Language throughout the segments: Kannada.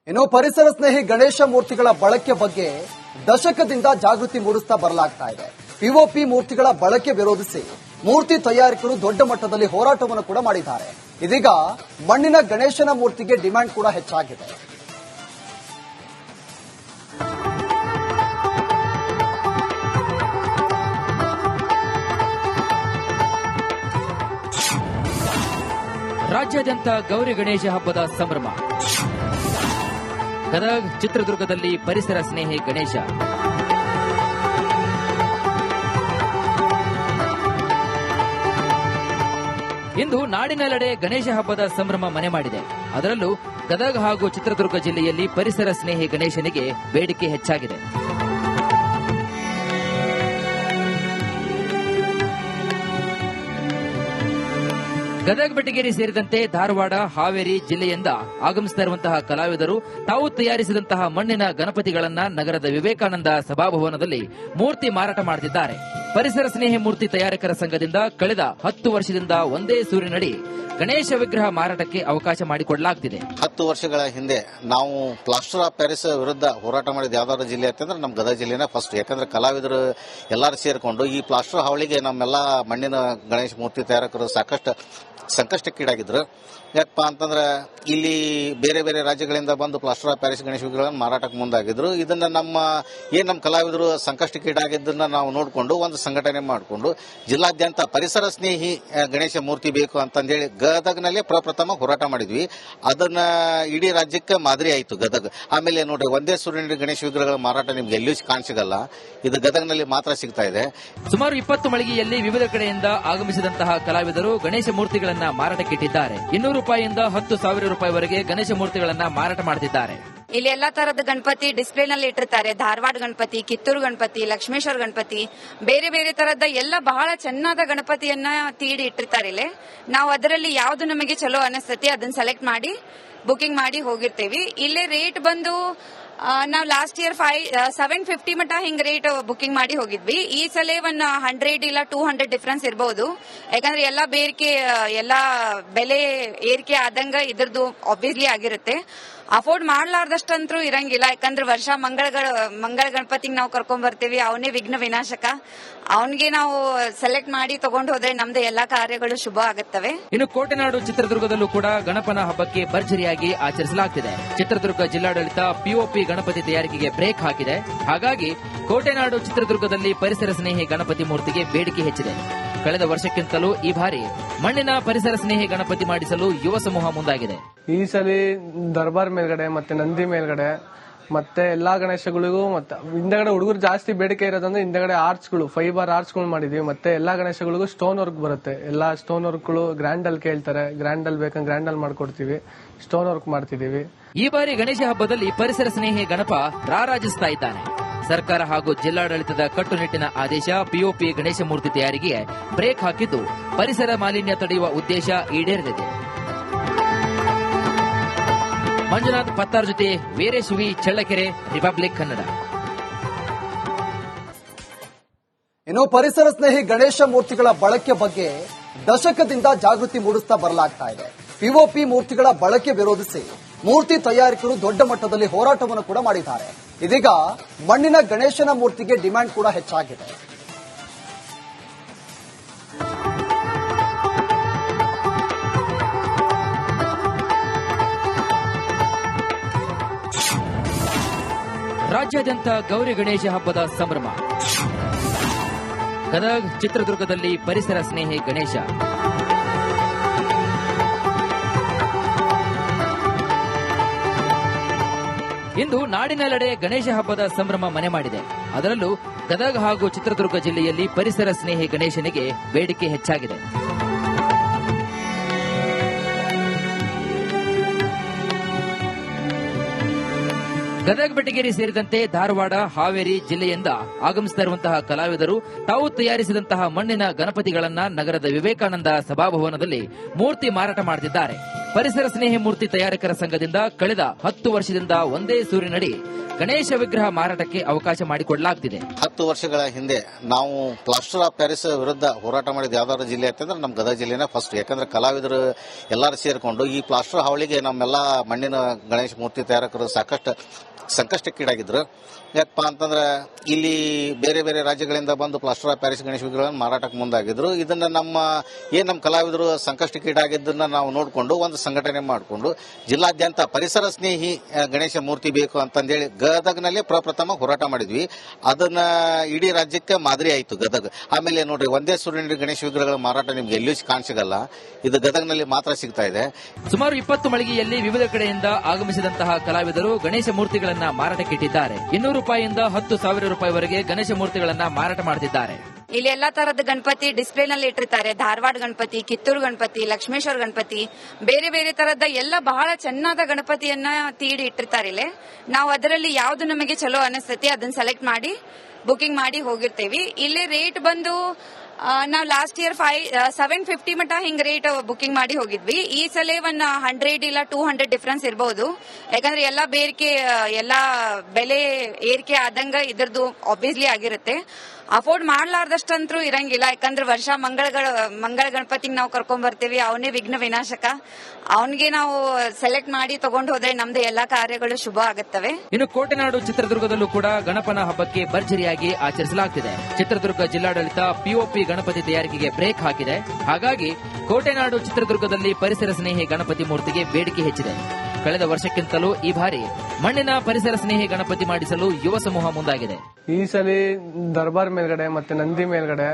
ಇನ್ನು ಪರಿಸರ ಸ್ನೇಹಿ ಗಣೇಶ ಮೂರ್ತಿಗಳ ಬಳಕೆ ಬಗ್ಗೆ ದಶಕದಿಂದ ಜಾಗೃತಿ ಮೂಡಿಸ್ತಾ ಬರಲಾಗ್ತಾ ಇದೆ. ಪಿಒಪಿ ಮೂರ್ತಿಗಳ ಬಳಕೆ ವಿರೋಧಿಸಿ ಮೂರ್ತಿ ತಯಾರಕರು ದೊಡ್ಡ ಮಟ್ಟದಲ್ಲಿ ಹೋರಾಟವನ್ನು ಕೂಡ ಮಾಡಿದ್ದಾರೆ. ಇದೀಗ ಮಣ್ಣಿನ ಗಣೇಶನ ಮೂರ್ತಿಗೆ ಡಿಮ್ಯಾಂಡ್ ಕೂಡ ಹೆಚ್ಚಾಗಿದೆ. ರಾಜ್ಯಾದ್ಯಂತ ಗೌರಿ ಗಣೇಶ ಹಬ್ಬದ ಸಂಭ್ರಮ. ಗದಗ, ಚಿತ್ರದುರ್ಗದಲ್ಲಿ ಪರಿಸರ ಸ್ನೇಹಿ ಗಣೇಶ. ಇಂದು ನಾಡಿನೆಲ್ಲೆಡೆ ಗಣೇಶ ಹಬ್ಬದ ಸಂಭ್ರಮ ಮನೆ ಮಾಡಿದೆ. ಅದರಲ್ಲೂ ಗದಗ ಹಾಗೂ ಚಿತ್ರದುರ್ಗ ಜಿಲ್ಲೆಯಲ್ಲಿ ಪರಿಸರ ಸ್ನೇಹಿ ಗಣೇಶನಿಗೆ ಬೇಡಿಕೆ ಹೆಚ್ಚಾಗಿದೆ. ಗದಗ, ಬೆಟಗೇರಿ ಸೇರಿದಂತೆ ಧಾರವಾಡ, ಹಾವೇರಿ ಜಿಲ್ಲೆಯಿಂದ ಆಗಮಿಸುತ್ತಿರುವಂತಹ ಕಲಾವಿದರು ತಾವು ತಯಾರಿಸಿದಂತಹ ಮಣ್ಣಿನ ಗಣಪತಿಗಳನ್ನ ನಗರದ ವಿವೇಕಾನಂದ ಸಭಾಭವನದಲ್ಲಿ ಮೂರ್ತಿ ಮಾರಾಟ ಮಾಡುತ್ತಿದ್ದಾರೆ. ಪರಿಸರ ಸ್ನೇಹಿ ಮೂರ್ತಿ ತಯಾರಕರ ಸಂಘದಿಂದ ಕಳೆದ 10 ವರ್ಷದಿಂದ ಒಂದೇ ಸೂರಿನಡಿ ಗಣೇಶ ವಿಗ್ರಹ ಮಾರಾಟಕ್ಕೆ ಅವಕಾಶ ಮಾಡಿಕೊಡಲಾಗುತ್ತಿದೆ. 10 ವರ್ಷಗಳ ಹಿಂದೆ ನಾವು ಪ್ಲಾಸ್ಟರ್ ಆಫ್ ಪ್ಯಾರಿಸ್ ವಿರುದ್ಧ ಹೋರಾಟ ಮಾಡಿದ ಯಾವ್ದಾದ್ರು ಜಿಲ್ಲೆ ಅಂತಂದ್ರೆ ನಮ್ಮ ಗದಗ ಜಿಲ್ಲೆನೇ ಫಸ್ಟ್. ಯಾಕಂದ್ರೆ ಕಲಾವಿದರು ಎಲ್ಲರೂ ಸೇರಿಕೊಂಡು ಈ ಪ್ಲಾಸ್ಟರ್ ಹಾವಳಿಗೆ ನಮ್ಮೆಲ್ಲ ಮಣ್ಣಿನ ಗಣೇಶ ಮೂರ್ತಿ ತಯಾರಕರು ಸಾಕಷ್ಟು ಸಂಕಷ್ಟಕ್ಕೀಡಾಗಿದ್ರು. ಯಾಕಪ್ಪ ಅಂತಂದ್ರೆ ಇಲ್ಲಿ ಬೇರೆ ಬೇರೆ ರಾಜ್ಯಗಳಿಂದ ಬಂದು ಪ್ಲಾಸ್ಟರ್ ಆಫ್ ಪ್ಯಾರಿಸ್ ಗಣೇಶ ವಿಗ್ರಹಗಳನ್ನು ಮಾರಾಟಕ್ಕೆ ಮುಂದಾಗಿದ್ರು. ಇದನ್ನ ನಮ್ಮ ಕಲಾವಿದರು ಸಂಕಷ್ಟಕ್ಕೀಡಾಗಿದ್ದನ್ನ ನಾವು ನೋಡಿಕೊಂಡು ಒಂದು ಸಂಘಟನೆ ಮಾಡಿಕೊಂಡು ಜಿಲ್ಲಾದ್ಯಂತ ಪರಿಸರ ಸ್ನೇಹಿ ಗಣೇಶ ಮೂರ್ತಿ ಬೇಕು ಅಂತಂದೇಳಿ ಗದಗ್ನಲ್ಲೇ ಪ್ರಪ್ರಥಮ ಹೋರಾಟ ಮಾಡಿದ್ವಿ. ಅದನ್ನ ಇಡೀ ರಾಜ್ಯಕ್ಕೆ ಮಾದರಿ ಆಯಿತು ಗದಗ. ಆಮೇಲೆ ನೋಡ್ರಿ, ಒಂದೇ ಸೂರ್ಯನ ಗಣೇಶ ವಿಗ್ರಹಗಳ ಮಾರಾಟ ನಿಮ್ಗೆ ಎಲ್ಲೂ ಕಾಣಿಸಿಗಲ್ಲ, ಇದು ಗದಗ್ನಲ್ಲಿ ಮಾತ್ರ ಸಿಗ್ತಾ ಇದೆ. ಸುಮಾರು 20 ಮಳಿಗೆಯಲ್ಲಿ ವಿವಿಧ ಕಡೆಯಿಂದ ಆಗಮಿಸಿದಂತಹ ಕಲಾವಿದರು ಗಣೇಶ ಮೂರ್ತಿಗಳನ್ನ ಮಾರಾಟಕ್ಕಿಟ್ಟಿದ್ದಾರೆ. 200 ರೂಪಾಯಿಯಿಂದ 10,000 ರೂಪಾಯಿವರೆಗೆ ಗಣೇಶ ಮೂರ್ತಿಗಳನ್ನ ಮಾರಾಟ ಮಾಡುತ್ತಿದ್ದಾರೆ. ಇಲ್ಲಿ ಎಲ್ಲಾ ತರದ ಗಣಪತಿ ಡಿಸ್ಪ್ಲೇನಲ್ಲಿ ಇಟ್ಟಿರ್ತಾರೆ. ಧಾರವಾಡ ಗಣಪತಿ, ಕಿತ್ತೂರು ಗಣಪತಿ, ಲಕ್ಷ್ಮೇಶ್ವರ ಗಣಪತಿ, ಬೇರೆ ಬೇರೆ ತರದ ಎಲ್ಲ ಬಹಳ ಚೆನ್ನಾದ ಗಣಪತಿಯನ್ನ ತೀಡಿ ಇಟ್ಟಿರ್ತಾರೆ. ಇಲ್ಲಿ ನಾವು ಅದರಲ್ಲಿ ಯಾವ್ದು ನಮಗೆ ಚಲೋ ಅನಿಸ್ತತಿ ಅದನ್ನ ಸೆಲೆಕ್ಟ್ ಮಾಡಿ ಬುಕಿಂಗ್ ಮಾಡಿ ಹೋಗಿರ್ತೀವಿ. ಇಲ್ಲೇ ರೇಟ್ ಬಂದು ನಾವು ಲಾಸ್ಟ್ ಇಯರ್ 750 ಮಟ ಹಿಂಗ್ ರೇಟ್ ಬುಕಿಂಗ್ ಮಾಡಿ ಹೋಗಿದ್ವಿ. ಈ ಸಲ 100 ಇಲ್ಲ 200 ಡಿಫ್ರೆನ್ಸ್ ಇರಬಹುದು. ಯಾಕಂದ್ರೆ ಎಲ್ಲಾ ಎಲ್ಲಾ ಬೆಲೆ ಏರಿಕೆ ಆದಂಗ ಇದ್ರದ್ದು ಆಬ್ವಿಯಸ್ಲಿ ಆಗಿರುತ್ತೆ. ಅಫೋರ್ಡ್ ಮಾಡ್ಲಾರ್ದಷ್ಟಂತೂ ಇರಂಗಿಲ್ಲ. ಯಾಕಂದ್ರೆ ವರ್ಷ ಮಂಗಳ ಗಣಪತಿಗೆ ನಾವು ಕರ್ಕೊಂಡ್ ಬರ್ತೀವಿ. ಅವನೇ ವಿಘ್ನ ವಿನಾಶಕ. ಅವನಿಗೆ ನಾವು ಸೆಲೆಕ್ಟ್ ಮಾಡಿ ತಗೊಂಡು ಹೋದ್ರೆ ನಮ್ದು ಎಲ್ಲಾ ಕಾರ್ಯಗಳು ಶುಭ ಆಗುತ್ತವೆ. ಇನ್ನು ಕೋಟೆನಾಡು ಚಿತ್ರದುರ್ಗದಲ್ಲೂ ಕೂಡ ಗಣಪನ ಹಬ್ಬಕ್ಕೆ ಭರ್ಜರಿಯಾಗಿ ಆಚರಿಸಲಾಗುತ್ತಿದೆ. ಚಿತ್ರದುರ್ಗ ಜಿಲ್ಲಾಡಳಿತ ಪಿಒಪಿ ಗಣಪತಿ ತಯಾರಿಕೆಗೆ ಬ್ರೇಕ್ ಹಾಕಿದೆ. ಹಾಗಾಗಿ ಕೋಟೆನಾಡು ಚಿತ್ರದುರ್ಗದಲ್ಲಿ ಪರಿಸರ ಸ್ನೇಹಿ ಗಣಪತಿ ಮೂರ್ತಿಗೆ ಬೇಡಿಕೆ ಹೆಚ್ಚಿದೆ. ಕಳೆದ ವರ್ಷಕ್ಕಿಂತಲೂ ಈ ಬಾರಿ ಮಣ್ಣಿನ ಪರಿಸರ ಸ್ನೇಹಿ ಗಣಪತಿ ಮಾಡಿಸಲು ಯುವ ಸಮೂಹ ಮುಂದಾಗಿದೆ. ಈ ಸಲ ದರ್ಬಾರ್ ಮೇಲ್ಗಡೆ ಮತ್ತೆ ನಂದಿ ಮೇಲ್ಗಡೆ ಮತ್ತೆ ಎಲ್ಲಾ ಗಣೇಶಗಳಿಗೂ ಮತ್ತೆ ಹಿಂದಗಡೆ ಹುಡುಗರು ಜಾಸ್ತಿ ಬೇಡಿಕೆ ಇರೋದಂದ್ರೆ ಹಿಂದಗಡೆ ಆರ್ಚ್ಗಳು, ಫೈಬರ್ ಆರ್ಚ್ಗಳು ಮಾಡಿದೀವಿ. ಮತ್ತೆ ಎಲ್ಲಾ ಗಣೇಶಗಳಿಗೂ ಸ್ಟೋನ್ ವರ್ಕ್ ಬರುತ್ತೆ. ಎಲ್ಲಾ ಸ್ಟೋನ್ ವರ್ಕ್ಗಳು ಗ್ರ್ಯಾಂಡ್ ಅಲ್ಲಿ ಕೇಳ್ತಾರೆ. ಗ್ರ್ಯಾಂಡ್ ಅಲ್ಲಿ ಬೇಕಂದ್ರೆ ಗ್ರ್ಯಾಂಡ್ ಅಲ್ಲಿ ಮಾಡ್ಕೊಡ್ತೀವಿ. ಸ್ಟೋನ್ ವರ್ಕ್ ಮಾಡ್ತಿದೀವಿ. ಈ ಬಾರಿ ಗಣೇಶ ಹಬ್ಬದಲ್ಲಿ ಪರಿಸರ ಸ್ನೇಹಿ ಗಣಪ ರಾರಾಜಿಸ್ತಾ ಇದ್ದಾನೆ. ಸರ್ಕಾರ ಹಾಗೂ ಜಿಲ್ಲಾಡಳಿತದ ಕಟ್ಟುನಿಟ್ಟಿನ ಆದೇಶ ಪಿಒಪಿ ಗಣೇಶ ಮೂರ್ತಿ ತಯಾರಿಕೆಗೆ ಬ್ರೇಕ್ ಹಾಕಿದ್ದು ಪರಿಸರ ಮಾಲಿನ್ಯ ತಡೆಯುವ ಉದ್ದೇಶ ಈಡೇರಿದೆ. ಮಂಜುನಾಥ್ ಪತ್ತಾರ್ ಜೊತೆ ವೀರೇಶ್ ವಿ, ಚಳ್ಳಕೆರೆ, ರಿಪಬ್ಲಿಕ್ ಕನ್ನಡ. ಇನ್ನು ಪರಿಸರ ಸ್ನೇಹಿ ಗಣೇಶ ಮೂರ್ತಿಗಳ ಬಳಕೆ ಬಗ್ಗೆ ದಶಕದಿಂದ ಜಾಗೃತಿ ಮೂಡಿಸ್ತಾ ಬರಲಾಗ್ತಾ ಇದೆ. ಪಿಒಪಿ ಮೂರ್ತಿಗಳ ಬಳಕೆ ವಿರೋಧಿಸಿ ಮೂರ್ತಿ ತಯಾರಕರು ದೊಡ್ಡ ಮಟ್ಟದಲ್ಲಿ ಹೋರಾಟವನ್ನು ಕೂಡ ಮಾಡಿದ್ದಾರೆ. ಇದೀಗ ಮಣ್ಣಿನ ಗಣೇಶನ ಮೂರ್ತಿಗೆ ಡಿಮ್ಯಾಂಡ್ ಕೂಡ ಹೆಚ್ಚಾಗಿದೆ. ರಾಜ್ಯಾದ್ಯಂತ ಗೌರಿ ಗಣೇಶ ಹಬ್ಬದ ಸಂಭ್ರಮ. ಗದಗ, ಚಿತ್ರದುರ್ಗದಲ್ಲಿ ಪರಿಸರ ಸ್ನೇಹಿ ಗಣೇಶ. ಇಂದು ನಾಡಿನೆಲ್ಲೆಡೆ ಗಣೇಶ ಹಬ್ಬದ ಸಂಭ್ರಮ ಮನೆ ಮಾಡಿದೆ. ಅದರಲ್ಲೂ ಗದಗ ಹಾಗೂ ಚಿತ್ರದುರ್ಗ ಜಿಲ್ಲೆಯಲ್ಲಿ ಪರಿಸರ ಸ್ನೇಹಿ ಗಣೇಶನಿಗೆ ಬೇಡಿಕೆ ಹೆಚ್ಚಾಗಿದೆ. ಗದಗ, ಬೆಟಗೇರಿ ಸೇರಿದಂತೆ ಧಾರವಾಡ, ಹಾವೇರಿ ಜಿಲ್ಲೆಯಿಂದ ಆಗಮಿಸುತ್ತಿರುವಂತಹ ಕಲಾವಿದರು ತಾವು ತಯಾರಿಸಿದಂತಹ ಮಣ್ಣಿನ ಗಣಪತಿಗಳನ್ನ ನಗರದ ವಿವೇಕಾನಂದ ಸಭಾಭವನದಲ್ಲಿ ಮೂರ್ತಿ ಮಾರಾಟ ಮಾಡುತ್ತಿದ್ದಾರೆ. ಪರಿಸರ ಸ್ನೇಹಿ ಮೂರ್ತಿ ತಯಾರಕರ ಸಂಘದಿಂದ ಕಳೆದ 10 ವರ್ಷದಿಂದ ಒಂದೇ ಸೂರಿನಡಿ ಗಣೇಶ ವಿಗ್ರಹ ಮಾರಾಟಕ್ಕೆ ಅವಕಾಶ ಮಾಡಿಕೊಡಲಾಗುತ್ತಿದೆ. 10 ವರ್ಷಗಳ ಹಿಂದೆ ನಾವು ಪ್ಲಾಸ್ಟರ್ ಆಫ್ ಪ್ಯಾರಿಸ್ ವಿರುದ್ಧ ಹೋರಾಟ ಮಾಡಿದ ಯಾವ್ದಾದ್ರು ಜಿಲ್ಲೆ ಅಂತಂದ್ರೆ ನಮ್ಮ ಗದಗ ಜಿಲ್ಲೆನೇ ಫಸ್ಟ್. ಯಾಕಂದ್ರೆ ಕಲಾವಿದರು ಎಲ್ಲರೂ ಸೇರಿಕೊಂಡು ಈ ಪ್ಲಾಸ್ಟರ್ ಹಾವಳಿಗೆ ನಮ್ಮೆಲ್ಲ ಮಣ್ಣಿನ ಗಣೇಶ ಮೂರ್ತಿ ತಯಾರಕರು ಸಾಕಷ್ಟು ಸಂಕಷ್ಟಕ್ಕೀಡಾಗಿದ್ರು. ಯಾಕಪ್ಪ ಅಂತಂದ್ರೆ ಇಲ್ಲಿ ಬೇರೆ ಬೇರೆ ರಾಜ್ಯಗಳಿಂದ ಬಂದು ಪ್ಲಾಸ್ಟರ್ ಆಫ್ ಪ್ಯಾರಿಸ್ ಗಣೇಶ ವಿಗ್ರಹಗಳನ್ನು ಮಾರಾಟಕ್ಕೆ ಮುಂದಾಗಿದ್ರು. ಇದನ್ನ ನಮ್ಮ ಕಲಾವಿದರು ಸಂಕಷ್ಟಕ್ಕೀಡಾಗಿದ್ದನ್ನ ನಾವು ನೋಡಿಕೊಂಡು ಒಂದು ಸಂಘಟನೆ ಮಾಡಿಕೊಂಡು ಜಿಲ್ಲಾದ್ಯಂತ ಪರಿಸರ ಸ್ನೇಹಿ ಗಣೇಶ ಮೂರ್ತಿ ಬೇಕು ಅಂತಂದೇಳಿ ಗದಗ್ನಲ್ಲಿ ಪ್ರಪ್ರಥಮ ಹೋರಾಟ ಮಾಡಿದ್ವಿ. ಅದನ್ನ ಇಡೀ ರಾಜ್ಯಕ್ಕೆ ಮಾದರಿ ಆಯಿತು ಗದಗ. ಆಮೇಲೆ ನೋಡ್ರಿ, ಒಂದೇ ಸೂರ್ಯನ ಗಣೇಶ ವಿಗ್ರಹಗಳ ಮಾರಾಟ ನಿಮ್ಗೆ ಎಲ್ಲೂ ಕಾಣಿಸಿಗಲ್ಲ, ಇದು ಗದಗ್ನಲ್ಲಿ ಮಾತ್ರ ಸಿಗ್ತಾ ಇದೆ. ಸುಮಾರು 20 ಮಳಿಗೆಯಲ್ಲಿ ವಿವಿಧ ಕಡೆಯಿಂದ ಆಗಮಿಸಿದಂತಹ ಕಲಾವಿದರು ಗಣೇಶ ಮೂರ್ತಿಗಳನ್ನ ಮಾರಾಟಕ್ಕಿಟ್ಟಿದ್ದಾರೆ. 200 ರೂಪಾಯಿಯಿಂದ 10,000 ರೂಪಾಯಿವರೆಗೆ ಗಣೇಶ ಮೂರ್ತಿಗಳನ್ನ ಮಾರಾಟ ಮಾಡುತ್ತಿದ್ದಾರೆ. ಇಲ್ಲಿ ಎಲ್ಲಾ ತರದ ಗಣಪತಿ ಡಿಸ್ಪ್ಲೇನಲ್ಲಿ ಇಟ್ಟಿರ್ತಾರೆ. ಧಾರವಾಡ ಗಣಪತಿ, ಕಿತ್ತೂರು ಗಣಪತಿ, ಲಕ್ಷ್ಮೇಶ್ವರ ಗಣಪತಿ, ಬೇರೆ ಬೇರೆ ತರದ ಎಲ್ಲ ಬಹಳ ಚೆನ್ನಾದ ಗಣಪತಿಯನ್ನ ತೀಡಿ ಇಟ್ಟಿರ್ತಾರೆ. ಇಲ್ಲಿ ನಾವು ಅದರಲ್ಲಿ ಯಾವ್ದು ನಮಗೆ ಚಲೋ ಅನಿಸ್ತೈತಿ ಅದನ್ನ ಸೆಲೆಕ್ಟ್ ಮಾಡಿ ಬುಕಿಂಗ್ ಮಾಡಿ ಹೋಗಿರ್ತೇವಿ. ಇಲ್ಲಿ ರೇಟ್ ಬಂದು ನಾವು ಲಾಸ್ಟ್ ಇಯರ್ 750 ಮಟ ಹಿಂಗ್ ರೇಟ್ ಬುಕಿಂಗ್ ಮಾಡಿ ಹೋಗಿದ್ವಿ. ಈ ಸಲ 100 ಇಲ್ಲ 200 ಡಿಫರೆನ್ಸ್ ಇರಬಹುದು. ಯಾಕಂದ್ರೆ ಎಲ್ಲಾ ಬೇರಿಕೆ ಎಲ್ಲಾ ಬೆಲೆ ಏರಿಕೆ ಆದಂಗ ಇದ್ರದ್ದು ಆಬ್ವಿಯಸ್ಲಿ ಆಗಿರುತ್ತೆ. ಅಫೋರ್ಡ್ ಮಾಡ್ಲಾರ್ದಷ್ಟಂತೂ ಇರಂಗಿಲ್ಲ. ಯಾಕಂದ್ರೆ ವರ್ಷ ಮಂಗಳ ಗಣಪತಿಗೆ ನಾವು ಕರ್ಕೊಂಡ್ ಬರ್ತೀವಿ, ಅವನೇ ವಿಘ್ನ ವಿನಾಶಕ. ಅವನಿಗೆ ನಾವು ಸೆಲೆಕ್ಟ್ ಮಾಡಿ ತಗೊಂಡು ಹೋದ್ರೆ ನಮ್ದು ಎಲ್ಲಾ ಕಾರ್ಯಗಳು ಶುಭ ಆಗುತ್ತವೆ. ಇನ್ನು ಕೋಟೆನಾಡು ಚಿತ್ರದುರ್ಗದಲ್ಲೂ ಕೂಡ ಗಣಪನ ಹಬ್ಬಕ್ಕೆ ಭರ್ಜರಿಯಾಗಿ ಆಚರಿಸಲಾಗುತ್ತಿದೆ. ಚಿತ್ರದುರ್ಗ ಜಿಲ್ಲಾಡಳಿತ ಪಿಒಪಿ ಗಣಪತಿ ತಯಾರಿಕೆಗೆ ಬ್ರೇಕ್ ಹಾಕಿದೆ. ಹಾಗಾಗಿ ಕೋಟೆನಾಡು ಚಿತ್ರದುರ್ಗದಲ್ಲಿ ಪರಿಸರ ಸ್ನೇಹಿ ಗಣಪತಿ ಮೂರ್ತಿಗೆ ಬೇಡಿಕೆ ಹೆಚ್ಚಿದೆ. ಕಳೆದ ವರ್ಷಕ್ಕಿಂತಲೂ ಈ ಬಾರಿ ಮಣ್ಣಿನ ಪರಿಸರ ಸ್ನೇಹಿ ಗಣಪತಿ ಮಾಡಿಸಲು ಯುವ ಸಮೂಹ ಮುಂದಾಗಿದೆ. ಈ ಸಲ ದರ್ಬಾರ್ ಮೇಲ್ಗಡೆ ಮತ್ತೆ ನಂದಿ ಮೇಲ್ಗಡೆ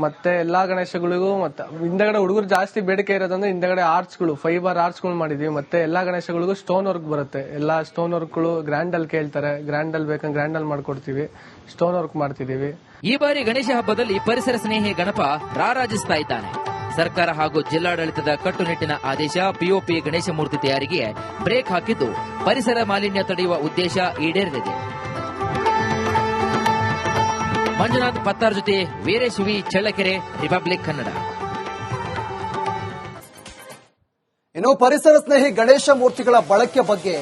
ಮತ್ತೆ ಎಲ್ಲಾ ಗಣೇಶಗಳಿಗೂ ಮತ್ತೆ ಹಿಂದಗಡೆ ಹುಡುಗರು ಜಾಸ್ತಿ ಬೇಡಿಕೆ ಇರೋದಂದ್ರೆ ಹಿಂದಗಡೆ ಆರ್ಚ್ಗಳು 5 ಬಾರ್ ಆರ್ಚ್ಗಳು ಮಾಡಿದೀವಿ. ಮತ್ತೆ ಎಲ್ಲಾ ಗಣೇಶಗಳಿಗೂ ಸ್ಟೋನ್ ವರ್ಕ್ ಬರುತ್ತೆ. ಎಲ್ಲಾ ಸ್ಟೋನ್ ವರ್ಕ್ಗಳು ಗ್ರ್ಯಾಂಡ್ ಅಲ್ಲಿ ಕೇಳ್ತಾರೆ, ಗ್ರ್ಯಾಂಡ್ ಅಲ್ಲಿ ಬೇಕಂದ್ರೆ ಗ್ರ್ಯಾಂಡ್ ಅಲ್ಲಿ ಮಾಡ್ಕೊಡ್ತೀವಿ. ಸ್ಟೋನ್ ವರ್ಕ್ ಮಾಡ್ತಿದೀವಿ. ಈ ಬಾರಿ ಗಣೇಶ ಹಬ್ಬದಲ್ಲಿ ಪರಿಸರ ಸ್ನೇಹಿ ಗಣಪ ರಾರಾಜಿಸ್ತಾ ಇದ್ದಾನೆ. ಸರ್ಕಾರ ಹಾಗೂ ಜಿಲ್ಲಾಡಳಿತದ ಕಟ್ಟುನಿಟ್ಟಿನ ಆದೇಶ ಪಿಒಪಿ ಗಣೇಶ ಮೂರ್ತಿ ತಯಾರಿಗೆ ಬ್ರೇಕ್ ಹಾಕಿದ್ದು ಪರಿಸರ ಮಾಲಿನ್ಯ ತಡೆಯುವ ಉದ್ದೇಶ ಈಡೇರಿದೆ. ಮಂಜುನಾಥ್ ಪತ್ತಾರ್ ಜೊತೆ ವೀರೇಶ್ ವಿ, ಚಳ್ಳಕೆರೆ, ರಿಪಬ್ಲಿಕ್ ಕನ್ನಡ. ಇನ್ನು ಪರಿಸರ ಸ್ನೇಹಿ ಗಣೇಶ ಮೂರ್ತಿಗಳ ಬಳಕೆ ಬಗ್ಗೆ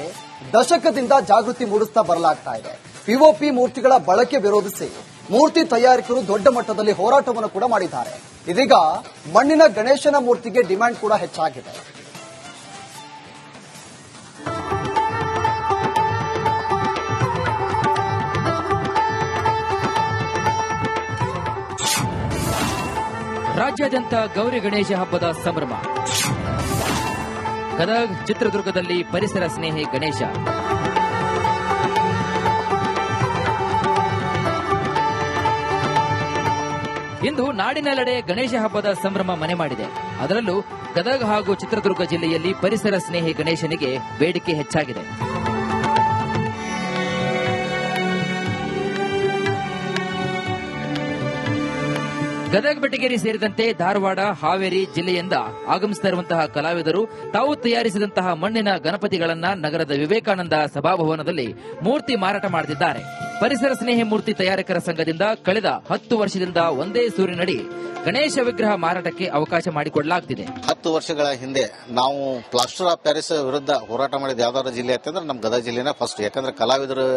ದಶಕದಿಂದ ಜಾಗೃತಿ ಮೂಡಿಸ್ತಾ ಬರಲಾಗ್ತಾ ಇದೆ. ಪಿಒಪಿ ಮೂರ್ತಿಗಳ ಬಳಕೆ ವಿರೋಧಿಸಿ ಮೂರ್ತಿ ತಯಾರಕರು ದೊಡ್ಡ ಮಟ್ಟದಲ್ಲಿ ಹೋರಾಟವನ್ನು ಕೂಡ ಮಾಡಿದ್ದಾರೆ. ಇದೀಗ ಮಣ್ಣಿನ ಗಣೇಶನ ಮೂರ್ತಿಗೆ ಡಿಮ್ಯಾಂಡ್ ಕೂಡ ಹೆಚ್ಚಾಗಿದೆ. ರಾಜ್ಯಾದ್ಯಂತ ಗೌರಿ ಗಣೇಶ ಹಬ್ಬದ ಸಂಭ್ರಮ. ಗದಗ, ಚಿತ್ರದುರ್ಗದಲ್ಲಿ ಪರಿಸರ ಸ್ನೇಹಿ ಗಣೇಶ. ಇಂದು ನಾಡಿನೆಲ್ಲೆಡೆ ಗಣೇಶ ಹಬ್ಬದ ಸಂಭ್ರಮ ಮನೆ ಮಾಡಿದೆ. ಅದರಲ್ಲೂ ಗದಗ ಹಾಗೂ ಚಿತ್ರದುರ್ಗ ಜಿಲ್ಲೆಯಲ್ಲಿ ಪರಿಸರ ಸ್ನೇಹಿ ಗಣೇಶನಿಗೆ ಬೇಡಿಕೆ ಹೆಚ್ಚಾಗಿದೆ. ಗದಗ ಬೆಟಗೇರಿ ಸೇರಿದಂತೆ ಧಾರವಾಡ, ಹಾವೇರಿ ಜಿಲ್ಲೆಯಿಂದ ಆಗಮಿಸುತ್ತಿರುವಂತಹ ಕಲಾವಿದರು ತಾವು ತಯಾರಿಸಿದಂತಹ ಮಣ್ಣಿನ ಗಣಪತಿಗಳನ್ನ ನಗರದ ವಿವೇಕಾನಂದ ಸಭಾಭವನದಲ್ಲಿ ಮೂರ್ತಿ ಮಾರಾಟ ಮಾಡುತ್ತಿದ್ದಾರೆ. ಪರಿಸರ ಸ್ನೇಹಿ ಮೂರ್ತಿ ತಯಾರಕರ ಸಂಘದಿಂದ ಕಳೆದ 10 ವರ್ಷದಿಂದ ಒಂದೇ ಸೂರಿನಡಿ ಗಣೇಶ ವಿಗ್ರಹ ಮಾರಾಟಕ್ಕೆ ಅವಕಾಶ ಮಾಡಿಕೊಡಲಾಗುತ್ತಿದೆ. 10 ವರ್ಷಗಳ ಹಿಂದೆ ನಾವು ಪ್ಲಾಸ್ಟರ್ ಆಫ್ ಪ್ಯಾರಿಸ್ ವಿರುದ್ಧ ಹೋರಾಟ ಮಾಡಿದ ಯಾವ್ದಾದ್ರು ಜಿಲ್ಲೆ ಅಂತಂದ್ರೆ ನಮ್ಮ ಗದಗ ಜಿಲ್ಲೆನೇ ಫಸ್ಟ್. ಯಾಕಂದ್ರೆ ಕಲಾವಿದರು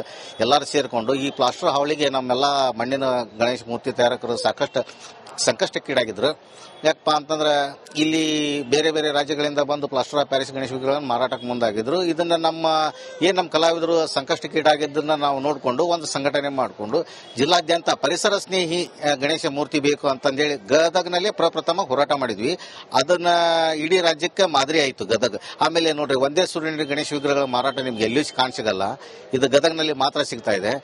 ಎಲ್ಲರೂ ಸೇರಿಕೊಂಡು ಈ ಪ್ಲಾಸ್ಟರ್ ಹಾವಳಿಗೆ ನಮ್ಮೆಲ್ಲ ಮಣ್ಣಿನ ಗಣೇಶ ಮೂರ್ತಿ ತಯಾರಕರು ಸಾಕಷ್ಟು ಸಂಕಷ್ಟಕ್ಕೀಡಾಗಿದ್ರು. ಯಾಕಪ್ಪ ಅಂತಂದ್ರೆ ಇಲ್ಲಿ ಬೇರೆ ಬೇರೆ ರಾಜ್ಯಗಳಿಂದ ಬಂದು ಪ್ಲಾಸ್ಟರ್ ಆಫ್ ಪ್ಯಾರಿಸ್ ಗಣೇಶ ವಿಗ್ರಹಗಳನ್ನು ಮಾರಾಟಕ್ಕೆ ಮುಂದಾಗಿದ್ರು. ಇದನ್ನ ನಮ್ಮ ಕಲಾವಿದರು ಸಂಕಷ್ಟಕ್ಕೀಡಾಗಿದ್ದನ್ನ ನಾವು ನೋಡಿಕೊಂಡು ಒಂದು ಸಂಘಟನೆ ಮಾಡಿಕೊಂಡು ಜಿಲ್ಲಾದ್ಯಂತ ಪರಿಸರ ಸ್ನೇಹಿ ಗಣೇಶ ಮೂರ್ತಿ ಬೇಕು ಅಂತಂದೇಳಿ ಗದಗ್ನಲ್ಲಿ ಪ್ರಪ್ರಥಮ ಹೋರಾಟ ಮಾಡಿದ್ವಿ. ಅದನ್ನ ಇಡೀ ರಾಜ್ಯಕ್ಕೆ ಮಾದರಿ ಆಯಿತು ಗದಗ. ಆಮೇಲೆ ನೋಡ್ರಿ, ಒಂದೇ ಸೂರ್ಯನ ಗಣೇಶ ವಿಗ್ರಹಗಳ ಮಾರಾಟ ನಿಮ್ಗೆ ಎಲ್ಲೂ ಕಾಣಿಸಿಗಲ್ಲ, ಇದು ಗದಗ್ನಲ್ಲಿ ಮಾತ್ರ ಸಿಗ್ತಾ ಇದೆ.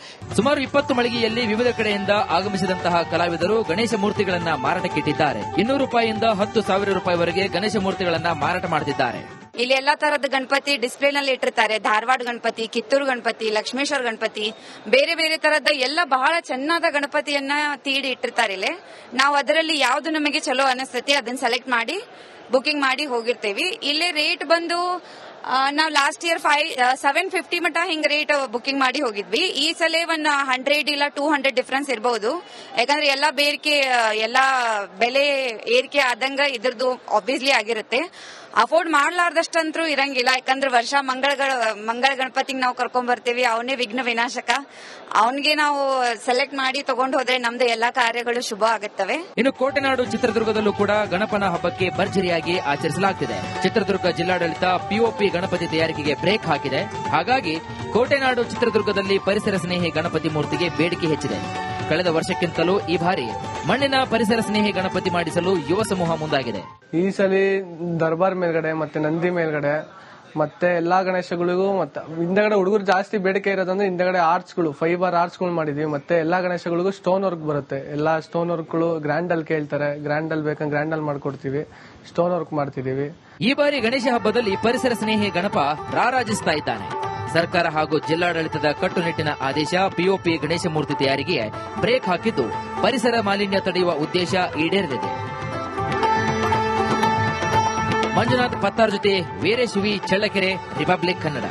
ಸುಮಾರು 20 ಮಳಿಗೆಯಲ್ಲಿ ವಿವಿಧ ಕಡೆಯಿಂದ ಆಗಮಿಸಿದಂತಹ ಕಲಾವಿದರು ಗಣೇಶ ಮೂರ್ತಿಗಳನ್ನ ಮಾರಾಟಕ್ಕಿಟ್ಟಿದ್ದಾರೆ. 200 ರೂಪಾಯಿಯಿಂದ 10,000 ರೂಪಾಯಿವರೆಗೆ ಗಣೇಶ ಮೂರ್ತಿಗಳನ್ನ ಮಾರಾಟ ಮಾಡುತ್ತಿದ್ದಾರೆ. ಇಲ್ಲಿ ಎಲ್ಲಾ ತರದ ಗಣಪತಿ ಡಿಸ್ಪ್ಲೇನಲ್ಲಿ ಇಟ್ಟಿರ್ತಾರೆ. ಧಾರವಾಡ ಗಣಪತಿ, ಕಿತ್ತೂರು ಗಣಪತಿ, ಲಕ್ಷ್ಮೇಶ್ವರ ಗಣಪತಿ, ಬೇರೆ ಬೇರೆ ತರದ ಎಲ್ಲ ಬಹಳ ಚೆನ್ನಾದ ಗಣಪತಿಯನ್ನ ತೀಡಿ ಇಟ್ಟಿರ್ತಾರೆ. ಇಲ್ಲಿ ನಾವು ಅದರಲ್ಲಿ ಯಾವ್ದು ನಮಗೆ ಚಲೋ ಅನಿಸ್ತೈತಿ ಅದನ್ನ ಸೆಲೆಕ್ಟ್ ಮಾಡಿ ಬುಕಿಂಗ್ ಮಾಡಿ ಹೋಗಿರ್ತೇವಿ. ಇಲ್ಲಿ ರೇಟ್ ಬಂದು ನಾವು ಲಾಸ್ಟ್ ಇಯರ್ 750 ಮಟ ಹಿಂಗ್ ರೇಟ್ ಬುಕಿಂಗ್ ಮಾಡಿ ಹೋಗಿದ್ವಿ. ಈ ಸಲ 100 ಇಲ್ಲ 200 ಡಿಫರೆನ್ಸ್ ಇರಬಹುದು. ಯಾಕಂದ್ರೆ ಎಲ್ಲಾ ಬೇರಿಕೆ ಎಲ್ಲಾ ಬೆಲೆ ಏರಿಕೆ ಆದಂಗ ಇದ್ರದ್ದು ಆಬ್ವಿಯಸ್ಲಿ ಆಗಿರುತ್ತೆ. ಅಫೋರ್ಡ್ ಮಾಡ್ಲಾರ್ದಷ್ಟಂತೂ ಇರಂಗಿಲ್ಲ. ಯಾಕಂದ್ರೆ ವರ್ಷ ಮಂಗಳ ಗಣಪತಿಗೆ ನಾವು ಕರ್ಕೊಂಡ್ ಬರ್ತೀವಿ, ಅವನೇ ವಿಘ್ನ ವಿನಾಶಕ. ಅವನಿಗೆ ನಾವು ಸೆಲೆಕ್ಟ್ ಮಾಡಿ ತಗೊಂಡ್ ಹೋದ್ರೆ ನಮ್ದು ಎಲ್ಲಾ ಕಾರ್ಯಗಳು ಶುಭ ಆಗುತ್ತವೆ. ಇನ್ನು ಕೋಟೆನಾಡು ಚಿತ್ರದುರ್ಗದಲ್ಲೂ ಕೂಡ ಗಣಪನ ಹಬ್ಬಕ್ಕೆ ಭರ್ಜರಿಯಾಗಿ ಆಚರಿಸಲಾಗುತ್ತಿದೆ. ಚಿತ್ರದುರ್ಗ ಜಿಲ್ಲಾಡಳಿತ ಪಿಒಪಿ ಗಣಪತಿ ತಯಾರಿಕೆಗೆ ಬ್ರೇಕ್ ಹಾಕಿದೆ. ಹಾಗಾಗಿ ಕೋಟೆನಾಡು ಚಿತ್ರದುರ್ಗದಲ್ಲಿ ಪರಿಸರ ಸ್ನೇಹಿ ಗಣಪತಿ ಮೂರ್ತಿಗೆ ಬೇಡಿಕೆ ಹೆಚ್ಚಿದೆ. ಕಳೆದ ವರ್ಷಕ್ಕಿಂತಲೂ ಈ ಬಾರಿ ಮಣ್ಣಿನ ಪರಿಸರ ಸ್ನೇಹಿ ಗಣಪತಿ ಮಾಡಿಸಲು ಯುವ ಸಮೂಹ ಮುಂದಾಗಿದೆ. ಈ ಸಲ ದರ್ಬಾರ್ ಮೇಲ್ಗಡೆ ಮತ್ತೆ ನಂದಿ ಮೇಲ್ಗಡೆ ಮತ್ತೆ ಎಲ್ಲಾ ಗಣೇಶಗಳಿಗೂ ಮತ್ತೆ ಹಿಂದಗಡೆ ಹುಡುಗರು ಜಾಸ್ತಿ ಬೇಡಿಕೆ ಇರೋದಂದ್ರೆ ಹಿಂದಗಡೆ ಆರ್ಚ್ಗಳು, ಫೈಬರ್ ಆರ್ಚ್ಗಳು ಮಾಡಿದೀವಿ. ಮತ್ತೆ ಎಲ್ಲಾ ಗಣೇಶಗಳಿಗೂ ಸ್ಟೋನ್ ವರ್ಕ್ ಬರುತ್ತೆ. ಎಲ್ಲಾ ಸ್ಟೋನ್ ವರ್ಕ್ಗಳು ಗ್ರ್ಯಾಂಡ್ ಅಲ್ಲಿ ಕೇಳ್ತಾರೆ, ಗ್ರ್ಯಾಂಡ್ ಅಲ್ಲಿ ಬೇಕಂದ್ರೆ ಗ್ರ್ಯಾಂಡ್ ಅಲ್ಲಿ ಮಾಡ್ಕೊಡ್ತೀವಿ, ಸ್ಟೋನ್ ವರ್ಕ್ ಮಾಡ್ತಿದೀವಿ. ಈ ಬಾರಿ ಗಣೇಶ ಹಬ್ಬದಲ್ಲಿ ಪರಿಸರ ಸ್ನೇಹಿ ಗಣಪ ರಾರಾಜಿಸ್ತಾ ಇದ್ದಾನೆ. ಸರ್ಕಾರ ಹಾಗೂ ಜಿಲ್ಲಾಡಳಿತದ ಕಟ್ಟುನಿಟ್ಟಿನ ಆದೇಶ ಪಿಒಪಿ ಗಣೇಶ ಮೂರ್ತಿ ತಯಾರಿಗೆ ಬ್ರೇಕ್ ಹಾಕಿದ್ದು ಪರಿಸರ ಮಾಲಿನ್ಯ ತಡೆಯುವ ಉದ್ದೇಶ ಈಡೇರಿದೆ. ಮಂಜುನಾಥ್ ಪತ್ತಾರ್ ಜೊತೆ ವೀರೇಶ್ ವಿ, ಚಳ್ಳಕೆರೆ, ರಿಪಬ್ಲಿಕ್ ಕನ್ನಡ.